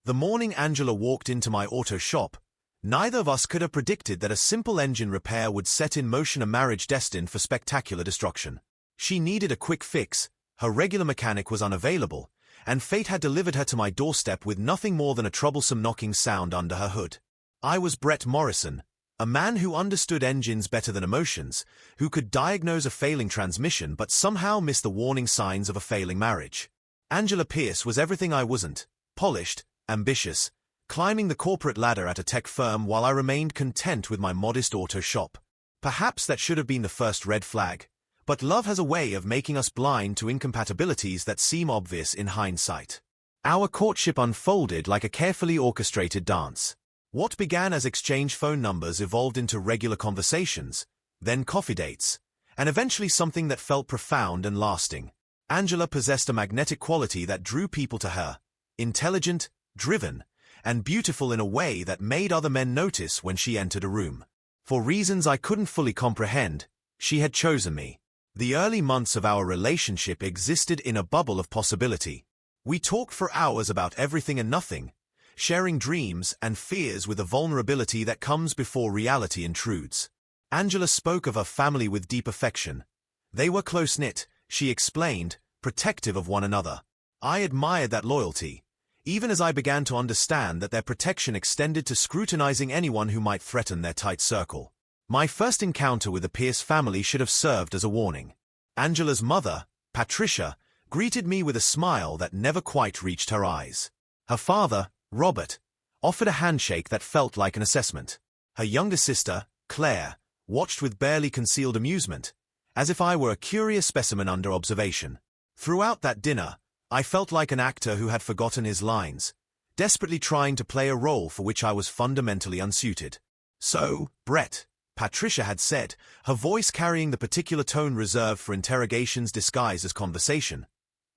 The morning Angela walked into my auto shop, neither of us could have predicted that a simple engine repair would set in motion a marriage destined for spectacular destruction. She needed a quick fix, her regular mechanic was unavailable, and fate had delivered her to my doorstep with nothing more than a troublesome knocking sound under her hood. I was Brett Morrison, a man who understood engines better than emotions, who could diagnose a failing transmission but somehow miss the warning signs of a failing marriage. Angela Pierce was everything I wasn't: polished, ambitious, climbing the corporate ladder at a tech firm while I remained content with my modest auto shop. Perhaps that should have been the first red flag, but love has a way of making us blind to incompatibilities that seem obvious in hindsight. Our courtship unfolded like a carefully orchestrated dance. What began as exchange phone numbers evolved into regular conversations, then coffee dates, and eventually something that felt profound and lasting. Angela possessed a magnetic quality that drew people to her: intelligent, driven, and beautiful in a way that made other men notice when she entered a room. For reasons I couldn't fully comprehend, she had chosen me. The early months of our relationship existed in a bubble of possibility. We talked for hours about everything and nothing, sharing dreams and fears with the vulnerability that comes before reality intrudes. Angela spoke of her family with deep affection. They were close-knit, she explained, protective of one another. I admired that loyalty, even as I began to understand that their protection extended to scrutinizing anyone who might threaten their tight circle. My first encounter with the Pierce family should have served as a warning. Angela's mother, Patricia, greeted me with a smile that never quite reached her eyes. Her father, Robert, offered a handshake that felt like an assessment. Her younger sister, Claire, watched with barely concealed amusement, as if I were a curious specimen under observation. Throughout that dinner, I felt like an actor who had forgotten his lines, desperately trying to play a role for which I was fundamentally unsuited. "So, Brett," Patricia had said, her voice carrying the particular tone reserved for interrogations disguised as conversation,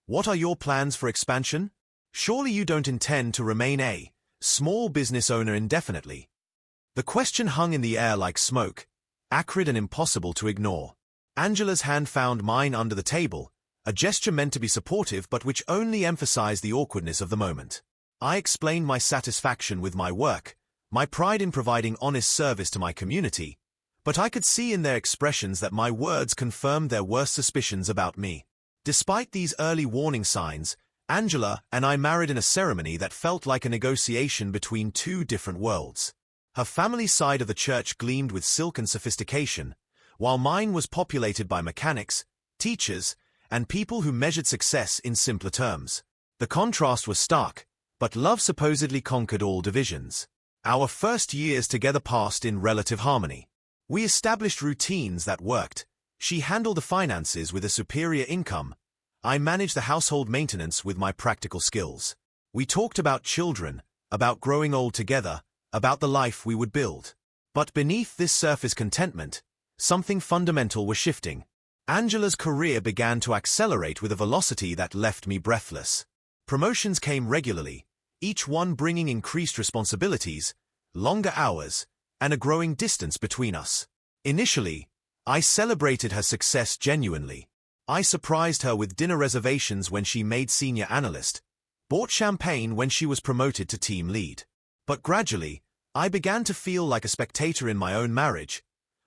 "what are your plans for expansion? Surely you don't intend to remain a small business owner indefinitely?" The question hung in the air like smoke, acrid and impossible to ignore. Angela's hand found mine under the table, a gesture meant to be supportive but which only emphasized the awkwardness of the moment. I explained my satisfaction with my work, my pride in providing honest service to my community, but I could see in their expressions that my words confirmed their worst suspicions about me. Despite these early warning signs, Angela and I married in a ceremony that felt like a negotiation between two different worlds. Her family's side of the church gleamed with silk and sophistication, while mine was populated by mechanics, teachers, and people who measured success in simpler terms. The contrast was stark, but love supposedly conquered all divisions. Our first years together passed in relative harmony. We established routines that worked. She handled the finances with a superior income. I managed the household maintenance with my practical skills. We talked about children, about growing old together, about the life we would build. But beneath this surface contentment, something fundamental was shifting. Angela's career began to accelerate with a velocity that left me breathless. Promotions came regularly, each one bringing increased responsibilities, longer hours, and a growing distance between us. Initially, I celebrated her success genuinely. I surprised her with dinner reservations when she made senior analyst, bought champagne when she was promoted to team lead. But gradually, I began to feel like a spectator in my own marriage,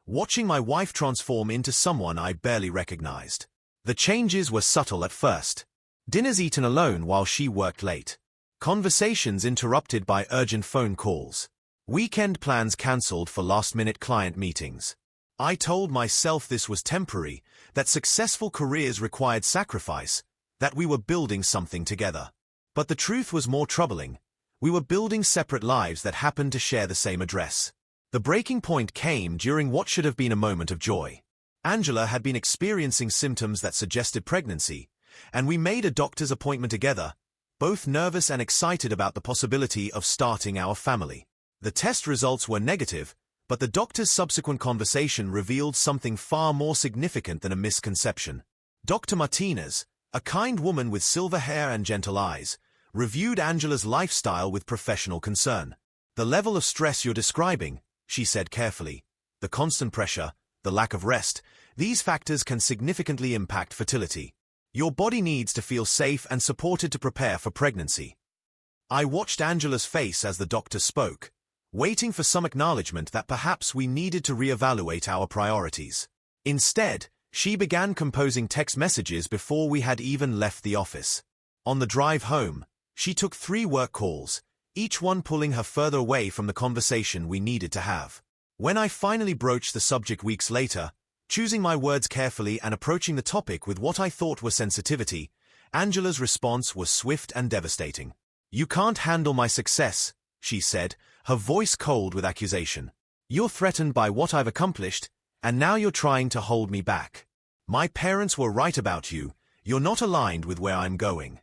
watching my wife transform into someone I barely recognized. The changes were subtle at first. Dinners eaten alone while she worked late. Conversations interrupted by urgent phone calls. Weekend plans cancelled for last-minute client meetings. I told myself this was temporary, that successful careers required sacrifice, that we were building something together. But the truth was more troubling. We were building separate lives that happened to share the same address. The breaking point came during what should have been a moment of joy. Angela had been experiencing symptoms that suggested pregnancy, and we made a doctor's appointment together, both nervous and excited about the possibility of starting our family. The test results were negative, but the doctor's subsequent conversation revealed something far more significant than a misconception. Dr. Martinez, a kind woman with silver hair and gentle eyes, reviewed Angela's lifestyle with professional concern. "The level of stress you're describing," she said carefully, "the constant pressure, the lack of rest, these factors can significantly impact fertility. Your body needs to feel safe and supported to prepare for pregnancy." I watched Angela's face as the doctor spoke, waiting for some acknowledgement that perhaps we needed to reevaluate our priorities. Instead, she began composing text messages before we had even left the office. On the drive home, she took 3 work calls, each one pulling her further away from the conversation we needed to have. When I finally broached the subject weeks later, choosing my words carefully and approaching the topic with what I thought was sensitivity, Angela's response was swift and devastating. "You can't handle my success," she said, her voice cold with accusation. "You're threatened by what I've accomplished, and now you're trying to hold me back. My parents were right about you. You're not aligned with where I'm going."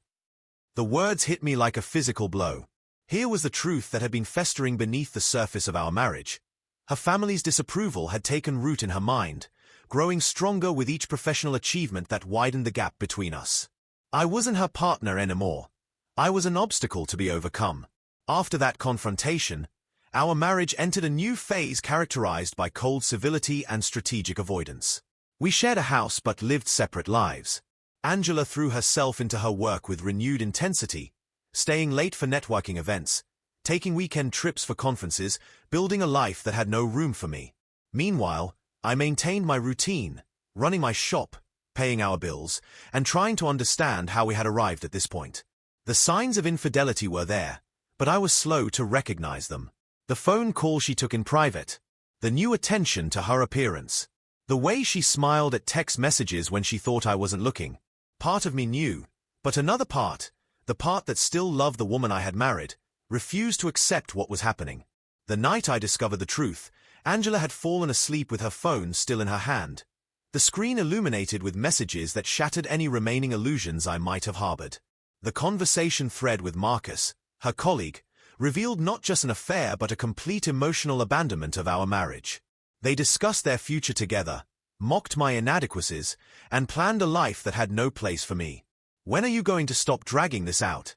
The words hit me like a physical blow. Here was the truth that had been festering beneath the surface of our marriage. Her family's disapproval had taken root in her mind, growing stronger with each professional achievement that widened the gap between us. I wasn't her partner anymore. I was an obstacle to be overcome. After that confrontation, our marriage entered a new phase characterized by cold civility and strategic avoidance. We shared a house but lived separate lives. Angela threw herself into her work with renewed intensity, staying late for networking events, taking weekend trips for conferences, building a life that had no room for me. Meanwhile, I maintained my routine, running my shop, paying our bills, and trying to understand how we had arrived at this point. The signs of infidelity were there, but I was slow to recognize them. The phone call she took in private, the new attention to her appearance, the way she smiled at text messages when she thought I wasn't looking. Part of me knew, but another part, the part that still loved the woman I had married, refused to accept what was happening. The night I discovered the truth, Angela had fallen asleep with her phone still in her hand, the screen illuminated with messages that shattered any remaining illusions I might have harbored. The conversation thread with Marcus, her colleague, revealed not just an affair but a complete emotional abandonment of our marriage. They discussed their future together, mocked my inadequacies, and planned a life that had no place for me. "When are you going to stop dragging this out?"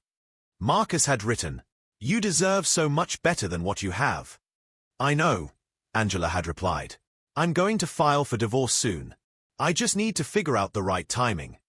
Marcus had written. "You deserve so much better than what you have." "I know," Angela had replied. "I'm going to file for divorce soon. I just need to figure out the right timing."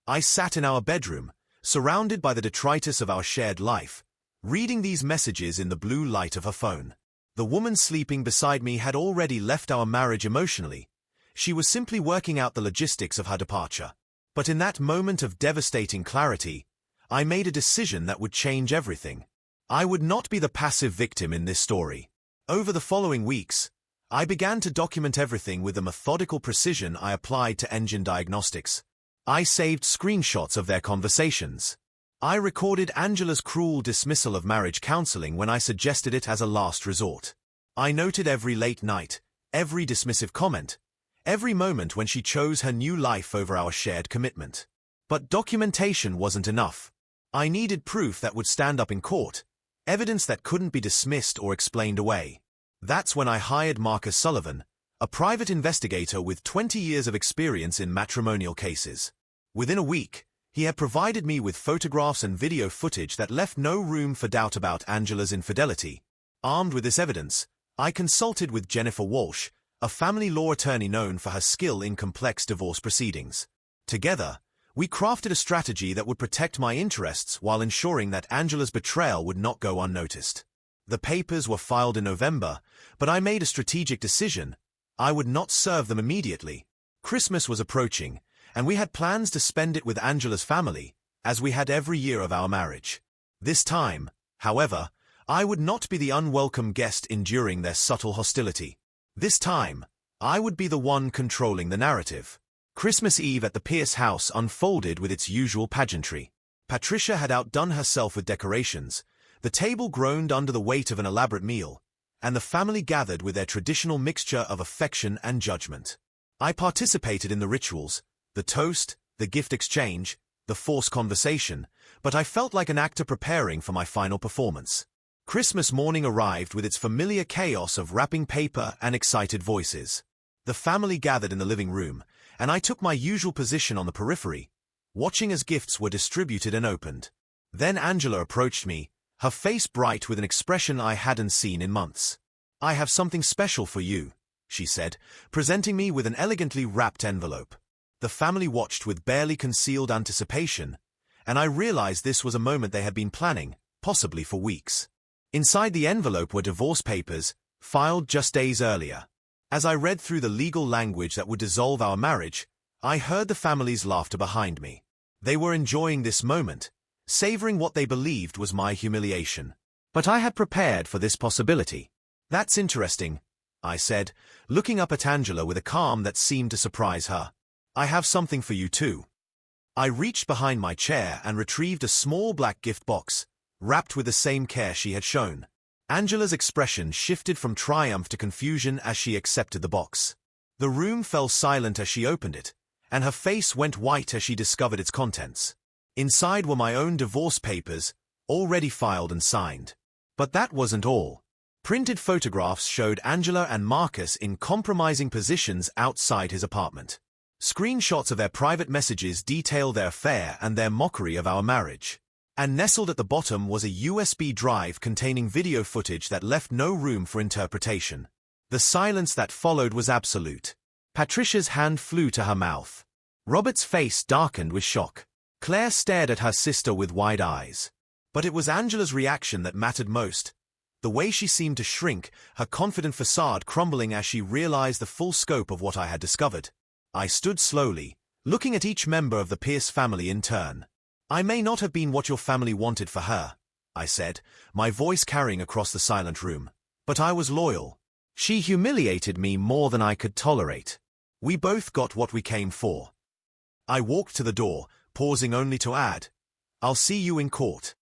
I sat in our bedroom, surrounded by the detritus of our shared life, reading these messages in the blue light of her phone. The woman sleeping beside me had already left our marriage emotionally. She was simply working out the logistics of her departure. But in that moment of devastating clarity, I made a decision that would change everything. I would not be the passive victim in this story. Over the following weeks, I began to document everything with the methodical precision I applied to engine diagnostics. I saved screenshots of their conversations. I recorded Angela's cruel dismissal of marriage counseling when I suggested it as a last resort. I noted every late night, every dismissive comment, every moment when she chose her new life over our shared commitment. But documentation wasn't enough. I needed proof that would stand up in court, evidence that couldn't be dismissed or explained away. That's when I hired Marcus Sullivan, a private investigator with 20 years of experience in matrimonial cases. Within a week, he had provided me with photographs and video footage that left no room for doubt about Angela's infidelity. Armed with this evidence, I consulted with Jennifer Walsh, a family law attorney known for her skill in complex divorce proceedings. Together, we crafted a strategy that would protect my interests while ensuring that Angela's betrayal would not go unnoticed. The papers were filed in November, but I made a strategic decision. I would not serve them immediately. Christmas was approaching, and we had plans to spend it with Angela's family, as we had every year of our marriage. This time, however, I would not be the unwelcome guest enduring their subtle hostility. This time, I would be the one controlling the narrative. Christmas Eve at the Pierce house unfolded with its usual pageantry. Patricia had outdone herself with decorations, the table groaned under the weight of an elaborate meal, and the family gathered with their traditional mixture of affection and judgment. I participated in the rituals, the toast, the gift exchange, the forced conversation, but I felt like an actor preparing for my final performance. Christmas morning arrived with its familiar chaos of wrapping paper and excited voices. The family gathered in the living room, and I took my usual position on the periphery, watching as gifts were distributed and opened. Then Angela approached me, her face bright with an expression I hadn't seen in months. "I have something special for you," she said, presenting me with an elegantly wrapped envelope. The family watched with barely concealed anticipation, and I realized this was a moment they had been planning, possibly for weeks. Inside the envelope were divorce papers, filed just days earlier. As I read through the legal language that would dissolve our marriage, I heard the family's laughter behind me. They were enjoying this moment, savoring what they believed was my humiliation. But I had prepared for this possibility. "That's interesting," I said, looking up at Angela with a calm that seemed to surprise her. "I have something for you too." I reached behind my chair and retrieved a small black gift box, wrapped with the same care she had shown. Angela's expression shifted from triumph to confusion as she accepted the box. The room fell silent as she opened it, and her face went white as she discovered its contents. Inside were my own divorce papers, already filed and signed. But that wasn't all. Printed photographs showed Angela and Marcus in compromising positions outside his apartment. Screenshots of their private messages detail their affair and their mockery of our marriage. And nestled at the bottom was a USB drive containing video footage that left no room for interpretation. The silence that followed was absolute. Patricia's hand flew to her mouth. Robert's face darkened with shock. Claire stared at her sister with wide eyes. But it was Angela's reaction that mattered most. The way she seemed to shrink, her confident facade crumbling as she realized the full scope of what I had discovered. I stood slowly, looking at each member of the Pierce family in turn. "I may not have been what your family wanted for her," I said, my voice carrying across the silent room. "But I was loyal. She humiliated me more than I could tolerate. We both got what we came for." I walked to the door, pausing only to add, "I'll see you in court."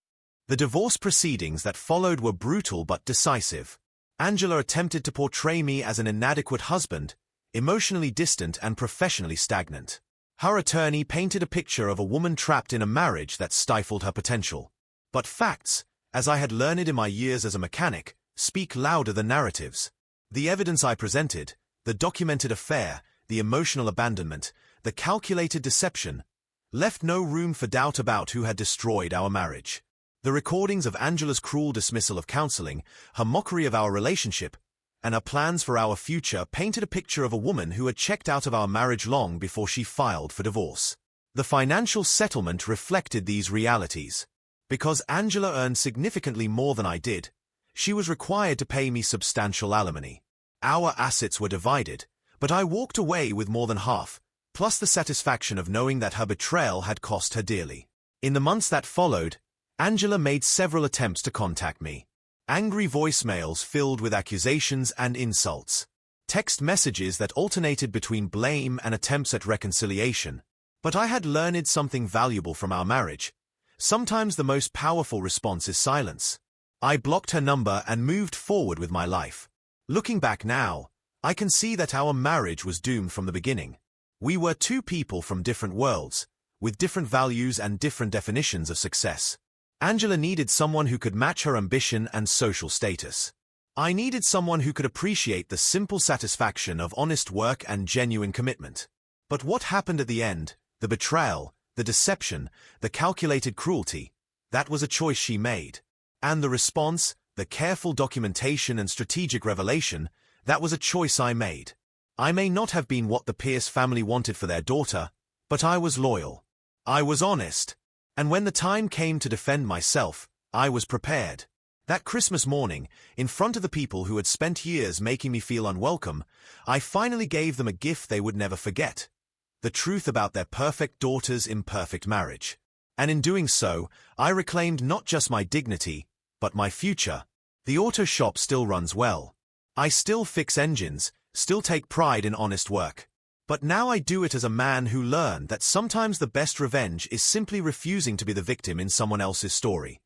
The divorce proceedings that followed were brutal but decisive. Angela attempted to portray me as an inadequate husband, emotionally distant and professionally stagnant. Her attorney painted a picture of a woman trapped in a marriage that stifled her potential. But facts, as I had learned in my years as a mechanic, speak louder than narratives. The evidence I presented, the documented affair, the emotional abandonment, the calculated deception, left no room for doubt about who had destroyed our marriage. The recordings of Angela's cruel dismissal of counseling, her mockery of our relationship, and her plans for our future painted a picture of a woman who had checked out of our marriage long before she filed for divorce. The financial settlement reflected these realities. Because Angela earned significantly more than I did, she was required to pay me substantial alimony. Our assets were divided, but I walked away with more than half, plus the satisfaction of knowing that her betrayal had cost her dearly. In the months that followed, Angela made several attempts to contact me. Angry voicemails filled with accusations and insults. Text messages that alternated between blame and attempts at reconciliation. But I had learned something valuable from our marriage. Sometimes the most powerful response is silence. I blocked her number and moved forward with my life. Looking back now, I can see that our marriage was doomed from the beginning. We were two people from different worlds, with different values and different definitions of success. Angela needed someone who could match her ambition and social status. I needed someone who could appreciate the simple satisfaction of honest work and genuine commitment. But what happened at the end, the betrayal, the deception, the calculated cruelty, that was a choice she made. And the response, the careful documentation and strategic revelation, that was a choice I made. I may not have been what the Pierce family wanted for their daughter, but I was loyal. I was honest. And when the time came to defend myself, I was prepared. That Christmas morning, in front of the people who had spent years making me feel unwelcome, I finally gave them a gift they would never forget. The truth about their perfect daughter's imperfect marriage. And in doing so, I reclaimed not just my dignity, but my future. The auto shop still runs well. I still fix engines, still take pride in honest work. But now I do it as a man who learned that sometimes the best revenge is simply refusing to be the victim in someone else's story.